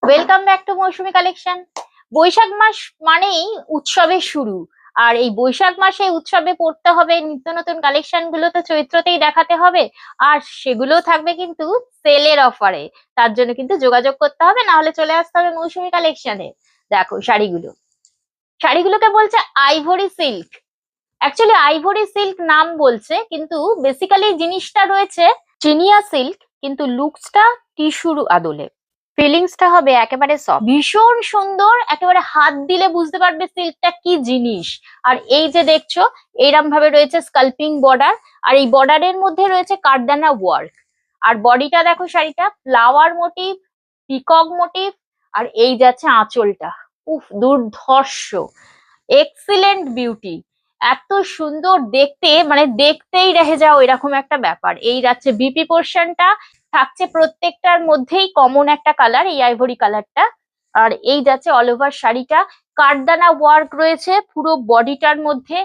Welcome back to Mousumi collection. বৈশাখ মাস মানেই উৎসবের শুরু। আর এই বৈশাখ মাসে উৎসবে পড়তে হবে নিত্য নতুন কালেকশন গুলো তো চৈত্রতেই দেখাতে হবে। আর সেগুলো থাকবে কিন্তু সেলের অফারে। তার জন্য কিন্তু যোগাযোগ করতে হবে, না হলে চলে আসতে হবে মৌসুমী কালেকশনে। দেখো শাড়িগুলোকে বলছে ivory silk. Actually ivory silk নাম বলছে, কিন্তু বেসিক্যালি জিনিসটা রয়েছে চিনিয়া সিল্ক, কিন্তু লুকসটা টিস্যুর আদলে। ফিলিংসটা হবে একেবারে সফট, ভীষণ সুন্দর, একেবারে হাত দিলে বুঝতে পারবে সিল্কটা কি জিনিস। আর এই যে দেখছো, এইরকম ভাবে রয়েছে স্কাল্পিং বর্ডার, আর এই বর্ডারের মধ্যে রয়েছে কাঠদানা ওয়ার্ক। আর বডিটা দেখো, শাড়িটা ফ্লাওয়ার মোটিভ, পিকক মোটিভ। আর এই যাচ্ছে আঁচলটা, উফ দুর্ধর্ষ, এক্সিলেন্ট বিউটি। এত সুন্দর দেখতে, মানে দেখতেই রেহে যাও এরকম একটা ব্যাপার। এই যাচ্ছে বিপি পোর্শনটা, থাকছে প্রত্যেকটার মধ্যেই কমন একটা কালার, এই আইভরি কালারটা। আর এই যাচ্ছে অল ওভার শাড়িটা, কাঠদানা ওয়ার্ক রয়েছে পুরো বডিটার মধ্যে।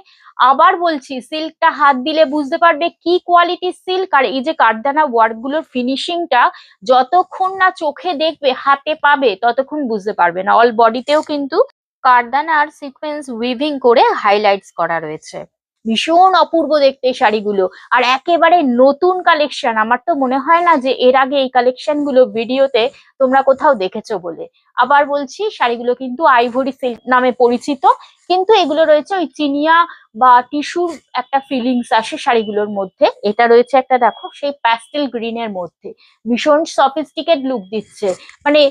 আবার বলছি, সিল্কটা হাত দিলে বুঝতে পারবে কি কোয়ালিটির সিল্ক। আর এই যে কাঠদানা ওয়ার্ক গুলোর ফিনিশিংটা যতক্ষণ না চোখে দেখবে, হাতে পাবে, ততক্ষণ বুঝতে পারবে না। অল বডিতেও কিন্তু কারদানা আর সিকোয়েন্স উইভিং করে হাইলাইটস করা রয়েছে। ভীষণ অপূর্ব দেখতে এই শাড়িগুলো, আর একেবারে নতুন কালেকশন। আমার তো মনে হয় না যে এর আগে এই কালেকশন গুলো ভিডিওতে তোমরা কোথাও দেখেছো বলে। আবার বলছি, শাড়িগুলো কিন্তু আইভরি সিল্ক নামে পরিচিত, কিন্তু এগুলো রয়েছে ওই চিনিয়া বা টিস্যুর একটা ফিলিংস আসে শাড়িগুলোর মধ্যে। এটা রয়েছে একটা, দেখো, সেই প্যাস্টেল গ্রিনের মধ্যে, ভীষণ সফিস্টিকেট লুক দিচ্ছে। মানে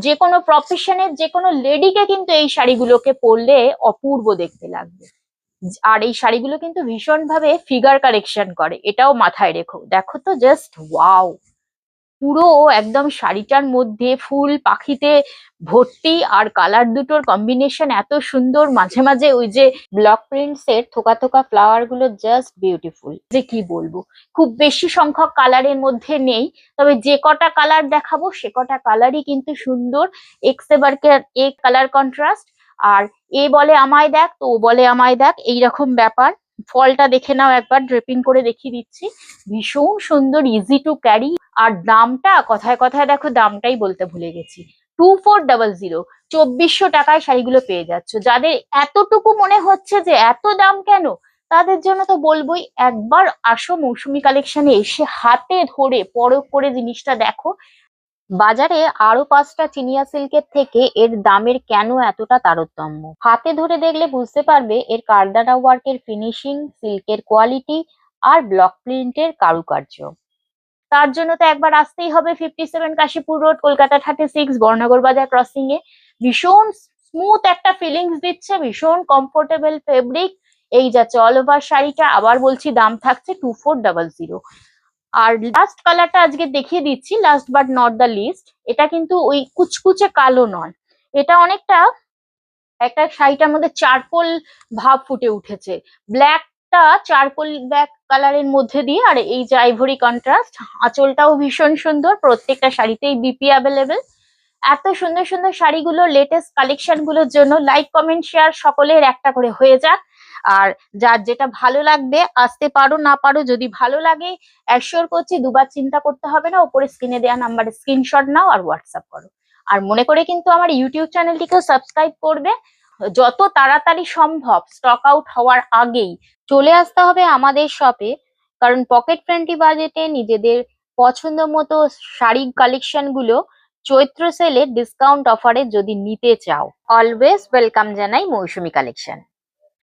যে কোনো প্রফেশনের যে কোনো লেডিকে কিন্তু এই শাড়িগুলোকে পরলে অপূর্ব দেখতে লাগবে। আর এই শাড়িগুলো কিন্তু ভীষণ ভাবে ফিগার কারেকশন করে, এটাও মাথায় রেখো। দেখো তো, জাস্ট ওয়াও। পুরো একদম শাড়িটার মধ্যে ফুল পাখিতে ভর্তি, আর কালার দুটোর কম্বিনেশন এত সুন্দর। মাঝে মাঝে ওই যে ব্লক প্রিন্টস এর থোকা থোকা ফ্লাওয়ার গুলো জাস্ট বিউটিফুল, যে কি বলবো। খুব বেশি সংখ্যক কালারের মধ্যে নেই, তবে যে কটা কালার দেখাবো সে কটা কালারই কিন্তু সুন্দর। এক্স এবার এ কালার কন্ট্রাস্ট। আর এ বলে আমায় দেখ, তো ও বলে আমায় দেখ, এইরকম ব্যাপার। ফলটা দেখে নাও একবার, ড্রেপিং করে দেখিয়ে দিচ্ছি। ভীষণ সুন্দর, ইজি টু ক্যারি। আর দামটা, কথায় কথায় দেখো দামটাই বলতে ভুলে গেছি, 2400, 2400 টাকায় শাড়িগুলো পেয়ে যাচ্ছ। যাদের এতটুকু মনে হচ্ছে যে এত দাম কেন, তাদের জন্য তো বলবোই, একবার আসো মৌসুমী কালেকশনে, এসে হাতে ধরে পরখ করে জিনিসটা দেখো। বাজারে আরো 5টা চিনিয়া সিল্কের থেকে এর দামের কেন এতটা তারতম্য, হাতে ধরে দেখলে বুঝতে পারবে। এর কারদানা ওয়ার্কের ফিনিশিং, সিল্কের কোয়ালিটি, আর ব্লক প্রিন্টের কারুকার্য। তার জন্য তো একবার আসতেই হবে 57 কাশীপুর রোড, কলকাতা 36, বর্ণনগর বাজার ক্রসিং এ। ভীষণ স্মুথ একটা ফিলিংস দিচ্ছে, ভীষণ কমফোর্টেবল ফেব্রিক। এই যাচ্ছে অল ওভার শাড়িটা। আবার বলছি, দাম থাকছে 2400। আর লাস্ট কালারটা আজকে দেখিয়ে দিচ্ছি, last but not the least. এটা কিন্তু ওই কুচকুচে কালো নয়, এটা অনেকটা একটা শাড়িটার মধ্যে চারকোল ভাব ফুটে উঠেছে। ব্ল্যাকটা চারকোল ব্ল্যাক কালারের মধ্যে দিয়ে, আর এই যে আইভরি কন্ট্রাস্ট। আঁচলটাও ভীষণ সুন্দর, প্রত্যেকটা শাড়িতেই বিপি অ্যাভেলেবেল। এত সুন্দর সুন্দর শাড়িগুলো, লেটেস্ট কালেকশন গুলোর জন্য লাইক কমেন্ট শেয়ার সকলের একটা করে হয়ে যাক। আর যার যেটা ভালো লাগবে আসতে পারো, না পারো, যদি ভালো লাগে অ্যাসিওর করছি দুবার চিন্তা করতে হবে না, উপরে স্ক্রিনে দেওয়া নাম্বারে স্ক্রিনশট নাও আর হোয়াটসঅ্যাপ করো। আর মনে করে কিন্তু আমার ইউটিউব চ্যানেলটিকেও সাবস্ক্রাইব করবে। যত তাড়াতাড়ি সম্ভব স্টক আউট হওয়ার আগেই চলে আসতে হবে আমাদের শপে, কারণ পকেট ফ্রেন্ডলি বাজেটে নিজেদের পছন্দ মতো শাড়ির কালেকশন গুলো চৈত্র সেলে ডিসকাউন্ট অফারে যদি নিতে চাও, অলওয়েজ ওয়েলকাম জানাই মৌসুমী কালেকশন।